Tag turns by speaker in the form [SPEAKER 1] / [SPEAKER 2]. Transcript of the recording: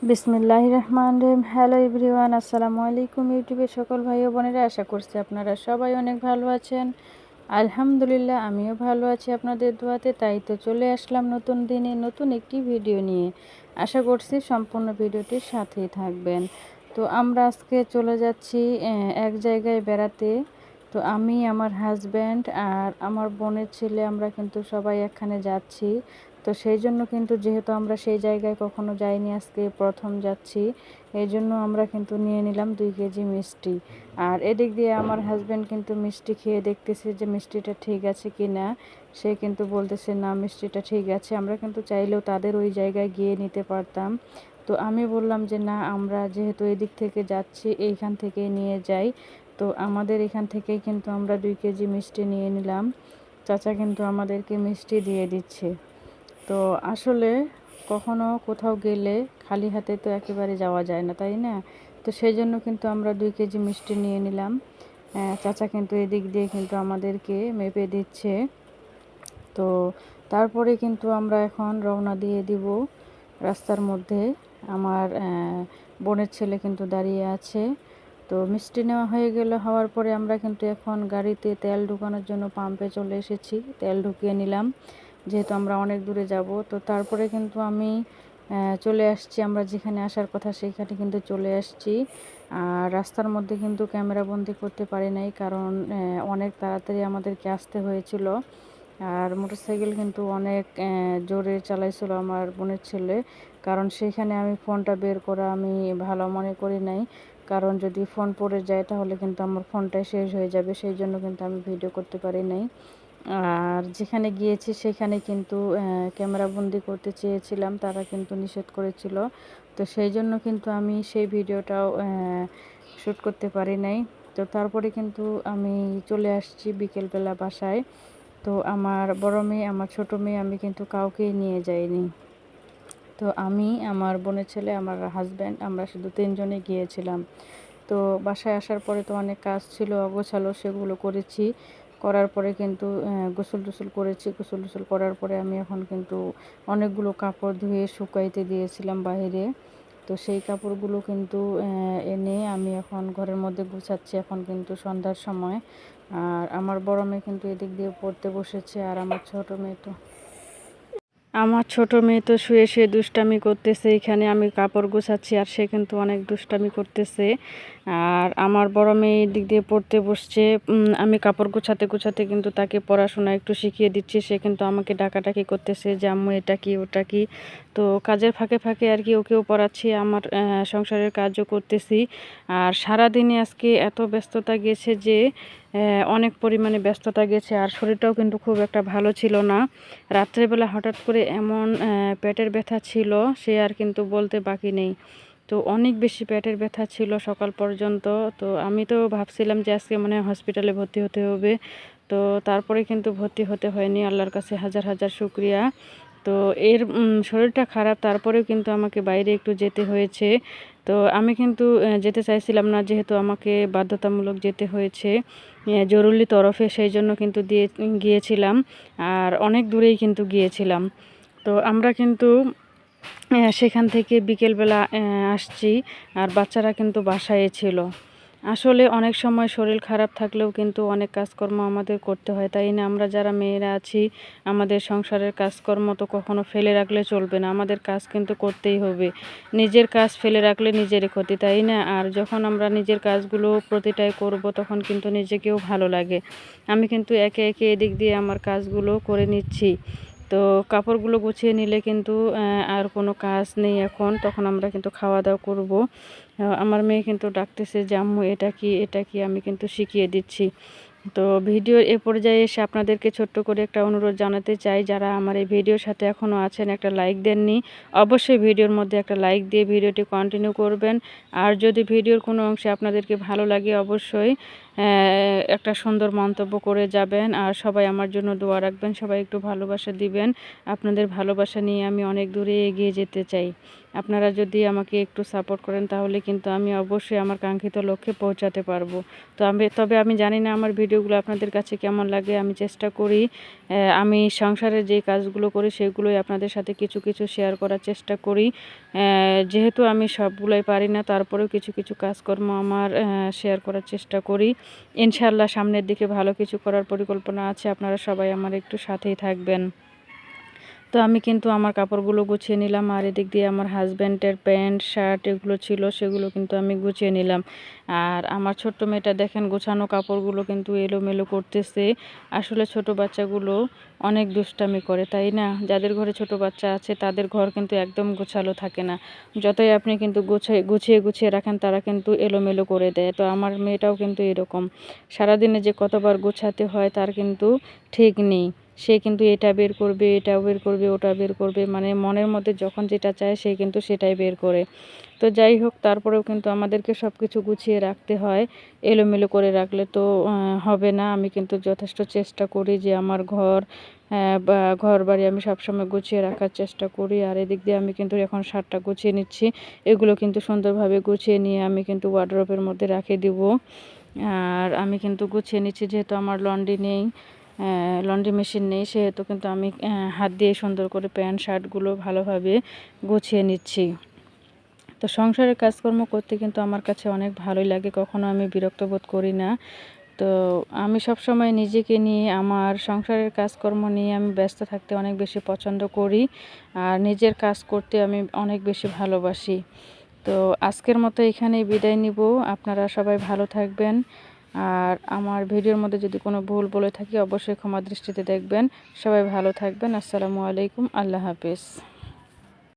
[SPEAKER 1] বিসমিল্লাহির রহমানির রহিম। Hello everyone, আসসালামু আলাইকুম। ইউটিউবের সকল ভাই ও বোনেরা, আশা করছি আপনারা সবাই অনেক ভালো আছেন। আলহামদুলিল্লাহ, আমিও ভালো আছি আপনাদের দোয়াতে। তাই তো চলে আসলাম নতুন দিনে নতুন একটি ভিডিও নিয়ে। আশা করছি সম্পূর্ণ ভিডিওটির সাথেই থাকবেন। তো আমরা আজকে চলে যাচ্ছি এক জায়গায় বেড়াতে। তো আমি, আমার হাজব্যান্ড আর আমার বোনের ছেলে, আমরা কিন্তু সবাই একখানে যাচ্ছি। তো সেই জন্য কিন্তু, যেহেতু আমরা সেই জায়গায় কখনো যাইনি, আজকে প্রথম যাচ্ছি, এই জন্য আমরা কিন্তু নিয়ে নিলাম 2 কেজি মিষ্টি। আর এদিক দিয়ে আমার হাজব্যান্ড কিন্তু মিষ্টি খেয়ে দেখতেছে যে মিষ্টিটা ঠিক আছে কি না। সে কিন্তু বলতেছে না, মিষ্টিটা ঠিক আছে। আমরা কিন্তু চাইলেও তাদের ওই জায়গায় গিয়ে নিতে পারতাম। তো আমি বললাম যে না, আমরা যেহেতু এদিক থেকে যাচ্ছি, এইখান থেকে নিয়ে যাই। তো আমাদের এখান থেকেই কিন্তু আমরা 2 কেজি মিষ্টি নিয়ে নিলাম। চাচা কিন্তু আমাদেরকে মিষ্টি দিয়ে দিচ্ছে। তো আসলে কখনো কোথাও গেলে খালি হাতে তো একেবারে যাওয়া যায় না, তাই না? তো সেই জন্য কিন্তু আমরা 2 কেজি মিষ্টি নিয়ে নিলাম। চাচা কিন্তু এদিক দিয়ে কিন্তু আমাদেরকে মেপে দিচ্ছে। তো তারপরে কিন্তু আমরা এখন রওনা দিয়ে দিব রাস্তার মধ্যে। আমার বোনের ছেলে কিন্তু দাঁড়িয়ে আছে। তো মিষ্টি নেওয়া হওয়ার পরে আমরা কিন্তু এখন গাড়িতে তেল ঢোকানোর জন্য পাম্পে চলে এসেছি। তেল ঢুকিয়ে নিলাম, যেহেতু আমরা অনেক দূরে যাব। তো তারপরে কিন্তু আমি চলে আসছি, আমরা যেখানে আসার কথা সেইখানে কিন্তু চলে আসছি। আর রাস্তার মধ্যে কিন্তু ক্যামেরা বন্দি করতে পারি নাই, কারণ অনেক তাড়াতাড়ি আমাদেরকে আসতে হয়েছিল। আর মোটরসাইকেল কিন্তু অনেক জোরে চালাইছিল আমার বোনের ছেলে, কারণ সেখানে আমি ফোনটা বের করা আমি ভালো মনে করি নাই। কারণ যদি ফোন পড়ে যায় তাহলে কিন্তু আমার ফোনটাই শেষ হয়ে যাবে, সেই জন্য কিন্তু আমি ভিডিও করতে পারি নাই। আর যেখানে গিয়েছি সেখানে কিন্তু ক্যামেরা বন্দি করতে চেয়েছিলাম, তারা কিন্তু নিষেধ করেছিল। তো সেই জন্য কিন্তু আমি সেই ভিডিওটাও শ্যুট করতে পারি নাই। তো তারপরে কিন্তু আমি চলে আসছি বিকেলবেলা বাসায়। তো আমার বড় মেয়ে, আমার ছোট মেয়ে, আমি কিন্তু কাউকেই নিয়ে যাইনি। তো আমি, আমার বোনের ছেলে, আমার হাজব্যান্ড, আমরা শুধু 3জনে গিয়েছিলাম। তো বাসায় আসার পরে তো অনেক কাজ ছিল অগোছালো, সেগুলো করেছি। করার পরে কিন্তু গোসল টোসল করেছি। গোসল টোসল করার পরে আমি এখন কিন্তু অনেকগুলো কাপড় ধুয়ে শুকাইতে দিয়েছিলাম বাইরে। তো সেই কাপড়গুলো কিন্তু এনে আমি এখন ঘরের মধ্যে গুছাচ্ছি। এখন কিন্তু সন্ধ্যার সময়। আর আমার বড় মেয়ে কিন্তু এদিক দিয়ে পড়তে বসেছে। আর আমার ছোট মেয়ে তো শুয়ে শুয়ে দুষ্টামি করতেছে। এখানে আমি কাপড় গোছাচ্ছি আর সে কিন্তু অনেক দুষ্টামি করতেছে। আর আমার বড় মেয়ে দিক দিয়ে পড়তে বসছে। আমি কাপড় গোছাতে গোছাতে কিন্তু তাকে পড়াশোনা একটু শিখিয়ে দিচ্ছি। সে কিন্তু আমাকে ডাকাডাকি করতেছে যে আম্মু এটা কি ওটা কি। তো কাজের ফাঁকে ফাঁকে আর কি ওকেও পড়াচ্ছি, আমার সংসারের কাজও করতেছি। আর সারাদিনে আজকে এত ব্যস্ততা গেছে যে অনেক পরিমাণে ব্যস্ততা গেছে। আর শরীরটাও কিন্তু খুব একটা ভালো ছিল না। রাত্রেবেলা হঠাৎ করে এমন পেটের ব্যথা ছিল, সে আর কিন্তু বলতে বাকি নেই। তো অনেক বেশি পেটের ব্যথা ছিল সকাল পর্যন্ত। তো আমি তো ভাবছিলাম যে আজকে মনে হয় হসপিটালে ভর্তি হতে হবে। তো তারপরে কিন্তু ভর্তি হতে হয়নি, আল্লাহর কাছে হাজার হাজার শুকরিয়া। তো এর শরীরটা খারাপ, তারপরেও কিন্তু আমাকে বাইরে একটু যেতে হয়েছে। তো আমি কিন্তু যেতে চাইছিলাম না, যেহেতু আমাকে বাধ্যতামূলক যেতে হয়েছে জরুরি তরফে, সেই জন্য কিন্তু গিয়েছিলাম। আর অনেক দূরেই কিন্তু গিয়েছিলাম। তো আমরা কিন্তু সেখান থেকে বিকেলবেলা আসছি। আর বাচ্চারা কিন্তু বাসায় ছিল। আসলে অনেক সময় শরীর খারাপ থাকলেও কিন্তু অনেক কাজকর্ম আমাদের করতে হয়, তাই না? আমরা যারা মেয়েরা আছি, আমাদের সংসারের কাজকর্ম তো কখনো ফেলে রাখলে চলবে না। আমাদের কাজ কিন্তু করতেই হবে। নিজের কাজ ফেলে রাখলে নিজেরই ক্ষতি, তাই না? আর যখন আমরা নিজের কাজগুলো প্রতিটাই করব, তখন কিন্তু নিজেকেও ভালো লাগে। আমি কিন্তু একে একে এদিক দিয়ে আমার কাজগুলো করে নিচ্ছি। তো কাপড়গুলো গুছিয়ে নিলে কিন্তু আর কোনো কাজ নেই এখন। তখন আমরা কিন্তু খাওয়া দাওয়া করব। আমার মেয়ে কিন্তু ডাকতেছে যে আম্মু এটা কি এটা কি, আমি কিন্তু শিখিয়ে দিচ্ছি। তো ভিডিওর এ পর্যায়ে এসে আপনাদেরকে ছোট্ট করে একটা অনুরোধ জানাতে চাই, যারা আমার এই ভিডিওর সাথে এখনও আছেন, একটা লাইক দেননি, অবশ্যই ভিডিওর মধ্যে একটা লাইক দিয়ে ভিডিওটি কন্টিনিউ করবেন। আর যদি ভিডিওর কোনো অংশে আপনাদেরকে ভালো লাগে, অবশ্যই একটা সুন্দর মন্তব্য করে যাবেন। আর সবাই আমার জন্য দোয়া রাখবেন, সবাই একটু ভালোবাসা দিবেন। আপনাদের ভালোবাসা নিয়ে আমি অনেক দূরে এগিয়ে যেতে চাই। আপনারা যদি আমাকে একটু সাপোর্ট করেন তাহলে কিন্তু আমি অবশ্যই আমার কাঙ্ক্ষিত লক্ষ্যে পৌঁছাতে পারবো। তবে আমি জানি না আমার ভিডিওগুলো আপনাদের কাছে কেমন লাগে। আমি চেষ্টা করি, আমি সংসারের যে কাজগুলো করি সেগুলোই আপনাদের সাথে কিছু কিছু শেয়ার করার চেষ্টা করি। যেহেতু আমি সবগুলোই পারি না, তারপরেও কিছু কিছু কাজকর্ম আমার শেয়ার করার চেষ্টা করি। ইনশাআল্লাহ সামনের দিকে ভালো কিছু করার পরিকল্পনা আছে, আপনারা সবাই আমার একটু সাথেই থাকবেন। তো আমি কিন্তু আমার কাপড়গুলো গুছিয়ে নিলাম, আর এদিক দিয়ে আমার হাজব্যান্ডের প্যান্ট শার্ট এগুলো ছিল সেগুলো কিন্তু আমি গুছিয়ে নিলাম। আর আমার ছোট্ট মেয়েটা দেখেন গোছানো কাপড়গুলো কিন্তু এলোমেলো করতেছে। আসলে ছোট বাচ্চাগুলো অনেক দুষ্টামি করে, তাই না? যাদের ঘরে ছোট বাচ্চা আছে তাদের ঘর কিন্তু একদম গোছালো থাকে না। যতই আপনি কিন্তু গুছিয়ে গুছিয়ে রাখেন, তারা কিন্তু এলোমেলো করে দেয়। তো আমার মেয়েটাও কিন্তু এরকম, সারাদিনে যে কতবার গোছাতে হয় তার কিন্তু ঠিক নেই। সে কিন্তু এটা বের করবে, এটাও বের করবে, ওটা বের করবে, মানে মনের মধ্যে যখন যেটা চায় সে কিন্তু সেটাই বের করে। তো যাই হোক, তারপরেও কিন্তু আমাদেরকে সব কিছু গুছিয়ে রাখতে হয়। এলোমেলো করে রাখলে তো হবে না। আমি কিন্তু যথেষ্ট চেষ্টা করি যে আমার ঘর বা ঘর বাড়ি আমি সবসময় গুছিয়ে রাখার চেষ্টা করি। আর এদিক দিয়ে আমি কিন্তু এখন শার্টটা গুছিয়ে নিচ্ছি। এগুলো কিন্তু সুন্দরভাবে গুছিয়ে নিয়ে আমি কিন্তু ওয়ার্ডরোবের মধ্যে রেখে দিব। আর আমি কিন্তু গুছিয়ে নিচ্ছি, যেহেতু আমার লন্ড্রি নেই, লন্ড্রি মেশিন নেই, সেহেতু কিন্তু আমি হাত দিয়ে সুন্দর করে প্যান্ট শার্টগুলো ভালোভাবে গুছিয়ে নিচ্ছি। তো সংসারের কাজকর্ম করতে কিন্তু আমার কাছে অনেক ভালোই লাগে, কখনো আমি বিরক্ত বোধ করি না। তো আমি সবসময় নিজেকে নিয়ে, আমার সংসারের কাজকর্ম নিয়ে আমি ব্যস্ত থাকতে অনেক বেশি পছন্দ করি, আর নিজের কাজ করতে আমি অনেক বেশি ভালোবাসি। তো আজকের মতো এখানেই বিদায় নিব। আপনারা সবাই ভালো থাকবেন, আর আমার ভিডিওর মধ্যে যদি কোনো ভুল বলে থাকি অবশ্যই ক্ষমা দৃষ্টিতে দেখবেন। সবাই ভালো থাকবেন। আসসালামু আলাইকুম, আল্লাহ হাফেজ।